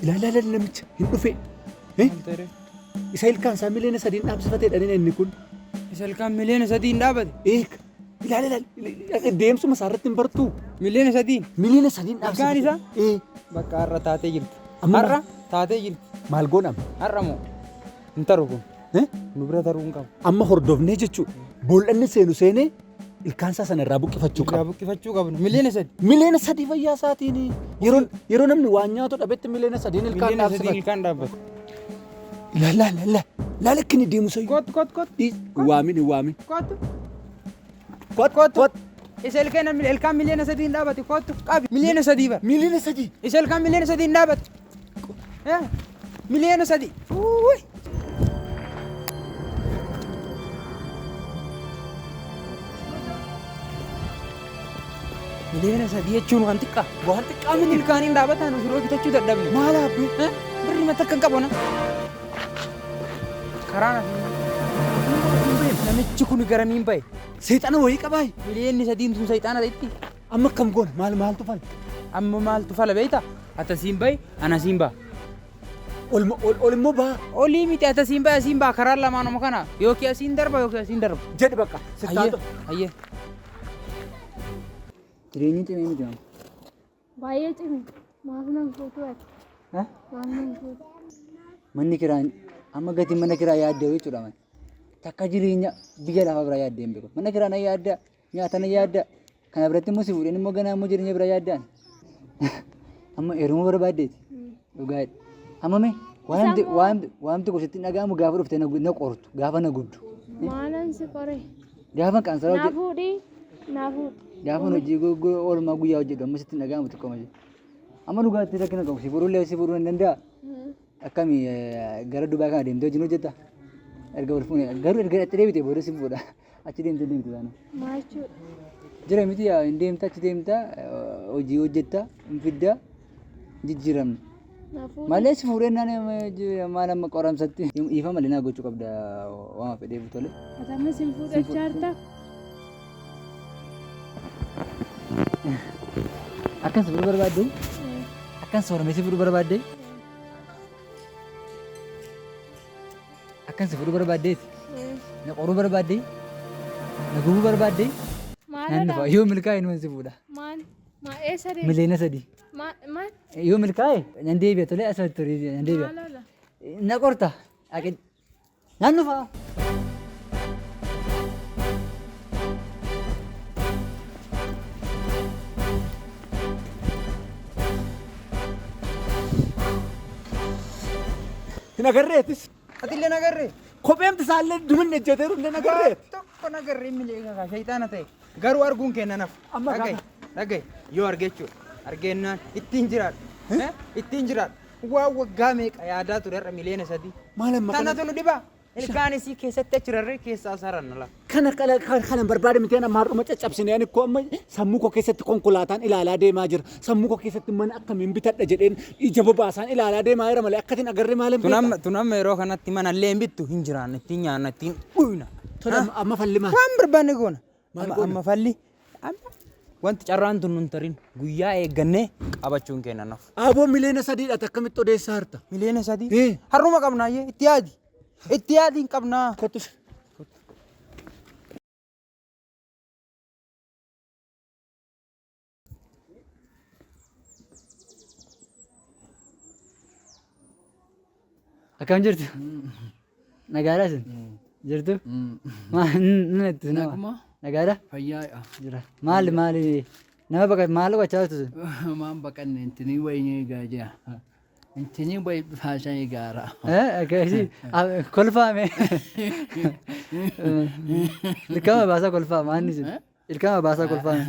Ilaala namicha hin dhufe. Isa ilkaan isaa miliyoona 3 dhaabsifatee dhalin inni kun. Isa ilkaan miliyoona 3 dhaabate. Ilaala deemsuma isaarratti hin bartuu. Miliyoona 3. Miliyoona 3 dhaabsifate. Ilkaan isaa. Bakka har'a taatee jirti. Har'a taatee jirti. Maal goonama? Har'a moo hin taru kun. Nu bira taruu hin qabu. Amma hordofnee jechuudha. Bool'anni seenu seenee ilkaan isaa sana irraa buqqifachuu qaba. Buqqifachuu qabna. Miliyoona 3. Miliyoona 3 fayyaa isaatiin yeroo namni waan nyaatu dhabetti miliyoona 3 ilkaan dhaabsifate. Ilkaan dhaabbate. Laala akkini deemu sayyuu. Kot. Waamin. Kot. Isa ilkaan miliyoona 3 dhaabate kottu qabi. Miliyoona 3 bara. Miliyoona 3. Isa ilkaan miliyoona 3 dhaabate. Miliyoona 3. Miliyoona 3 jechuun waan xiqqaa. Waan xiqqaa miti. Ilkaaniin dhaabataan ofirraa bitachuu dadhabne. Maal abbe? Birri mata kan qabu na. Karaa namichi kun garamiin bahe. Seexana wayii qabaa. Miliyoonni 3 sun seexana itti. Amma kam goona maaltu fala? Amma maaltu fala beektaa? Atasiin bahe anasiin baha. Ol immoo baha. Olii miti atasiin bahe asiin baha karaan lamaanuma kana yookiin asiin darba yookiin asiin darba. Jedhi bakka. Hayyee. Jireenyi cimee miti amma. Baay'ee cimee maaf nan fuutu ati? Maaf nan fuutu? Manni kiraan amma gatiin mana kiraa yaaddee jechuudha man. Takka jireenya biyya lafaa bira yaaddee hin beeku. Mana kiraa na yaadda, nyaata na yaadda. Kana biratti immoo si fuudheen immoo ganaa immoo jireenya bira yaaddaan. Amma heeruma barbaaddeeti. Dhugaadha. Amma mee waamti gosotti dhaga'amu gaafa dhufte na qortu gaafa na guddu. Maalan si qoree? Gaafa qansaraa hojjetu. Naa fuudhi. Gaafa hojii oolmaa guyyaa hojjetu amma sitti dhaga'amu xiqqoo malee. Amma dhugaatti rakkina qabu si fuudhullee si fuudhuu hin danda'a. Akkami gara Dubaay kana deemtee hojiin hojjetta? Erga wal fuune garuu erga itti deebitee booda si fuudha. Achi deemtee taana. Maal jechuudha? Jira miti yaa hin deemta achi deemta hojii hojjetta hin fidda jijjiiramne. Malee si fuudhee naan maal amma qoramsatti ifa malee naa gochuu qabda waan fedheef tole. Atamma sin fuudhachaa jirta? Akkan si fuudhuu barbaadde? Akkan sooromee si fuudhuu barbaadde? Akkan si fuudhuu barbaaddeeti? Na qoruu barbaadde? Na gubuu barbaadde? Maalidha? Yoo milkaa'e nuun si fuudha. Maal? Eessa deemta? Miliyoona 3. Maal? Yoo milkaa'e nan deebi'a tole asirratti turii nan deebi'a. Maalidha? Na qorta. Naan dhufaa. Hin agarreetis. Ati illee nagarree? Kopheemti isaallee dumin ejjeteeru illee nagarreet. Tokko nagarree miliyoona kaa shayitaana ta'e garuu arguun kenna naf. Amma Dhagaye yoo argechuudha. Argeennaan ittiin jiraadha. Ittiin jiraadha. Waa waggaa meeqa yaadaa ture har'a miliyoona 3. Maal amma Kana tolu dhibaa. Ilkaan isii keessatti achi rarree keessaa saran nala. Kana barbaade miti amma har'uma caccabsine ani koo amma sammuu koo keessatti konkolaataan ilaalaa deemaa jira. Sammuu koo keessatti mana akkamiin bitadha jedheen ija bobaasaan ilaalaa deemaa jira malee akkatiin agarree maaliin beekaa. Tun amma yeroo kanatti mana illee hin bittu hin jiraanne ittiin nyaanna ittiin dhuyna. Tola amma falli maal? Waan barbaanne goona. Amma falli. Wanti carraan tun nun tarin guyyaa eeggannee qabachuun kenna naf. Aboo miliyoona 3dha akkamitti odeessaa harta? Miliyoona 3? Har'uma qabnaayyee itti yaadi. Itti yaadiin qabnaa. Kottus. Akkam jirtu? Nagaadhaa isin? Jirtu? Natti nama. Nagaadhaa? Fayyaa Jira. Maali nama maal gochaa jirtu sun? maan baqanne intinii wayinii gaajaa. Intinii wayi faashaa egaara. Akkasii kolfaame. Ilkama baasaa kolfaama anni sun. Ilkama baasaa kolfaame.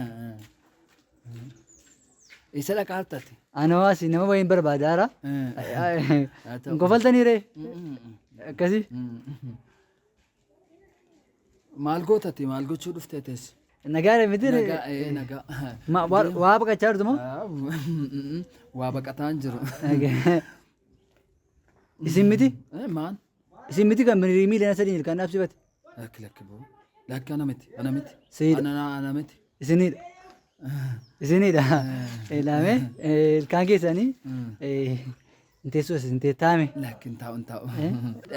Isa dhaqaartati. Anawaasi nama wayin barbaadaara. Kofaltanii ree? Akkasii? Maal gootati maal gochuu dhufteetes? Nagaadha miti? Nagaa. Waa baqachaa jirtu moo? Waa baqataan jiru. Isin miti? Maan? Isin miti kan miliyoona 3 ilkaan dhaabsifate? Lakki boo. Lakki ana miti. Siidha. Ana miti. Isinidha. Isinidha. Ilaame ilkaan keessanii Inteessus intee taame. Laakiin taa'uun taa'u.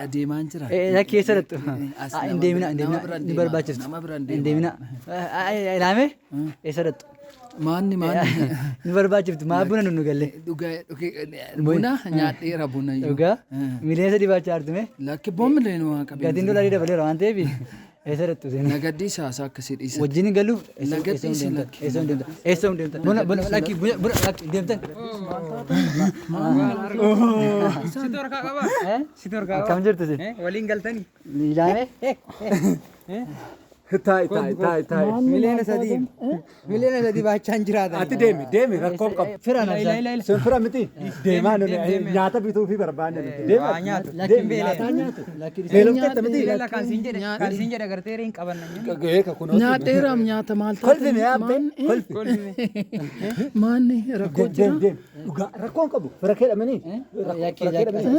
Adeemaan jira. Lakkii eessa dhattu? Hin deemina ni barbaachiftu. Nama biraan Hin deemina. Ilaame eessa dhattu? Maanni Ni barbaachiftu maa buna nu galle. Buna nyaadheera buna. Dhugaa miliyoona sadii baachaa artume. Lakki boommi leenu waan qabeenya. Gatiin dolaarii dabaleera waan ta'eef eessa dhattu? Nagadii saasaa akkasii dhiisa. Wajjin galuuf eessa deemta? Buna lakki deemtan. Situ harkaa qaba. Situ harkaa qaba. Akkam jirtu sin? Waliin galtanii. Ilaame. Taa'e. Miliyoona sadii baachaan jiraatan. Ati deemi rakkoon qabu. Firaan absaan. Sun fira miti. Deemaa nyaata bituu fi barbaanne miti. Deema. Nyaatu. Nyaataa nyaatu. Beelofteetta miti. Beela kan siin jedhe agartee rein qabanna. Eeka kunoo. Nyaadheeraam nyaata maal Kolfi mee abbe. Kolfi. Maanni rakkoo jira. Deem. Dhugaa rakkoon qabu. Fira keedhamanii.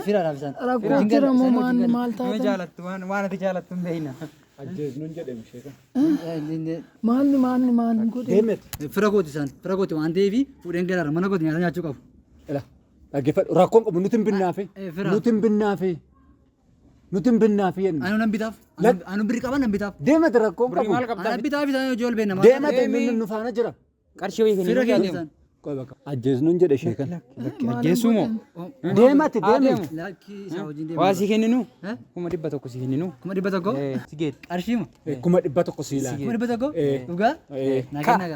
Firaan absaan. Rakkoo jira moo maanni maal Nama taata? jaalattu waan ati jaalattu hin beekna. Ajjeesnuun jedhame sheeka. Maanni godhe. Deemet. Fira kooti isaan. Fira kooti waan ta'eef fuudheen galaara mana kooti nyaata nyaachuu qabu. Dhaggeeffadhu rakkoon qabu nuti hin binnaafe. Fira. Nuti hin binnaafe. Nuti hin binnaafe jennu. Anu nan bitaaf. Anu birri qaban nan bitaaf. Deemet rakkoon qabu. Ana bitaaf isaan ijool beekna. Deemet inni nu faana jira. Qarshii wayii Fira kennu. keenya isaan. Qoy bakka. Ajjeesnuun jedhe sheekan. Ajjeesuu moo? Deemati deemi. Lakkii isaa wajjin deema. Waa si kenninu? 100 si kenninu. 100 Si geet. qarshii moo? 100 siilaa. 100 dhugaa?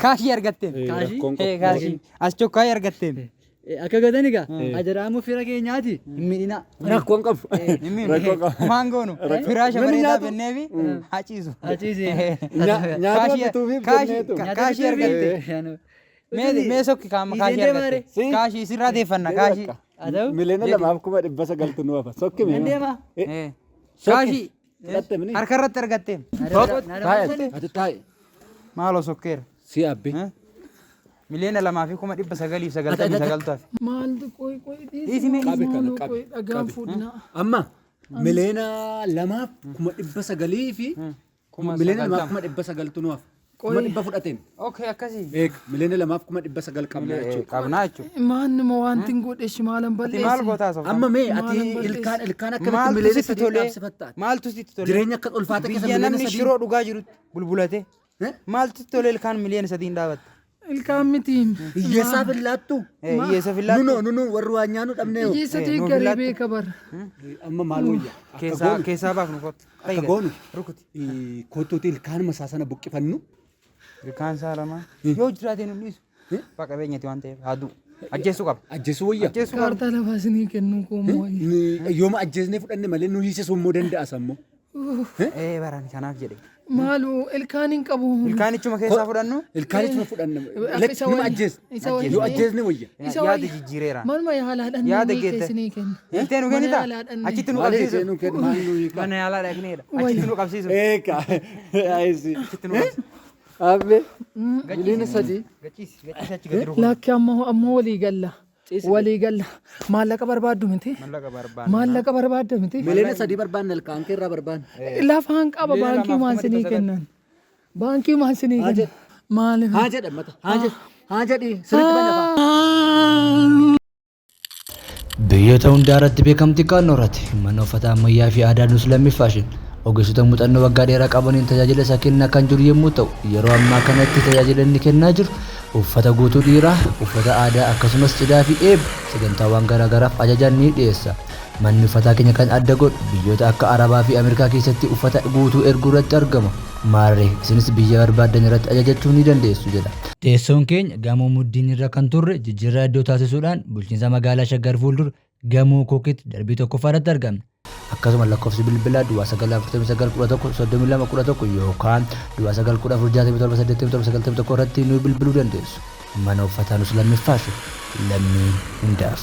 Kaashii argatteen. Kaashii. As chokkaayii argatteen. Akka gadan egaa ajaraamu fira keenyaati hin miidhina. Rakkoon qabu. Rakkoon qabu. Maan goonu? Firaasha bareedaa benneefi haciisu. Nyaata bituufi benneetu. Kaashii argatte. Mee sokki kaama kaashii argatte. Kaashii sirraa deeffanna kaashii. Miliyoona 2,900 nu hafa. Sokki mee. Deema. Kaashii. Fudhatte mini. Harka irratti argatteen. Taa'e. Ati taa'e. Maaloo sokkeera. Si abbi. Miliyoona 2,999 Maaltu qoy Dhiisi mee Qabi kana qoy qabi. dhagaan fuudhinaa. Amma miliyoona 2,900 fi miliyoona 2,900 nu hafa. 1,100 fudhateen. Okay akkasii. Eeg miliyoona 2,900 qabna jechuudha. Qabnaa jechuudha. Maanni moo wanti hin godhe shimaalan Maal balleessi. gootaa sofa? Amma mee ati ilkaan akkamitti Maaltu miliyoona sitti 3 tolee? dhaabsifatta? Maaltu sitti tolee? Jireenya akka ulfaata keessa Biyya miliyoona namni 3. shiroo dhugaa jirutti bulbulate. Eh? Maaltu sitti tolee ilkaan miliyoona 3 dhaabatte? Ilkaan mitiin. Hiyyeessaaf hin laattu. Hiyyeessa fillaatti. Nunu warri waa nyaanu dhabnee. Hiyyeessa deeggaree beeka bara. Amma maal wayya? Keessaa baafnu kottu. Akka goonu. Rukuti. Kottuuti ilkaan masaa sana buqqifannu. Ilkaan isaa lama. Yoo jiraate nu dhiisu. Baqa beenyati waan ta'eef haaduu. Ajjeesuu qaba. Ajjeesuu wayya. Ajjeesuu qaba. Kaartaa lafaa isinii kennuu koomoo. Yooma ajjeesnee fudhanne malee nu hiisisuu immoo danda'a sammoo. Baraan kanaaf jedhe. Maalu ilkaan hin qabu. Ilkaanichuma keessaa fudhannu. Ilkaanichuma fudhanne. Isa Numa wayya. ajjees. Isa wayya. Yoo ajjeesne wayya. Isa Yaada wayya. jijjiireera. Manuma yaalaadhaan Yaada namni geette. keessinii kenna. Ilteen nu kennita? Achitti nu Maal qabsiisu. eegee nu kennu maal nu hiika. Mana yaalaa dhaqneedha. Achitti nu qabsiisu. Eeka. Aisi. Achitti nu qabsiisu. Abbe. Miliyoona 3. Gachiisi achi gadi rukutu. Lakki ammoo walii galla. Walii galla. Maallaqa barbaaddu miti. Mallaqa barbaanna. Maallaqa barbaadda miti. Miliyoona 3 barbaanne ilkaan keerraa barbaanne. Lafaan qaba baankii maan sinii kennan. Baankii maan sinii kennan. Maaliif? Haa jedhan mata. Haa jedhi. Sirriitti banafaa. Biyyoota hundaarratti beekamtii qaannoorratti mana uffata ammayyaa fi aadaa nus lammifaashin ogeessota muuxannoo waggaa dheeraa qabaniin tajaajila isaa kennaa kan jiru yommuu ta'u yeroo ammaa kanatti tajaajila inni kennaa jiru uffata guutuu dhiiraa, uffata aadaa akkasumas cidhaa fi eebba sagantaawwan garaagaraaf ajajaan ni dhiyeessa. Manni uffataa keenya kan adda godhu biyyoota akka Arabaa fi Ameerikaa keessatti uffata guutuu erguu irratti argama. Maarree isinis biyya barbaadan irratti ajajachuu ni dandeessu jedha. Teessoon keenya gamoo muddiin irra kan turre jijjiirraa iddoo taasisuudhaan bulchiinsa magaalaa Shaggar fuuldura gamoo kookitti darbii tokkoffaarratti argamna. Akkasuma lakkoofsi bilbilaa 949113211 yookaan 914678791 irratti nu bilbiluu dandeessu. Mana uffataa nus lammifaashu lammii hundaaf.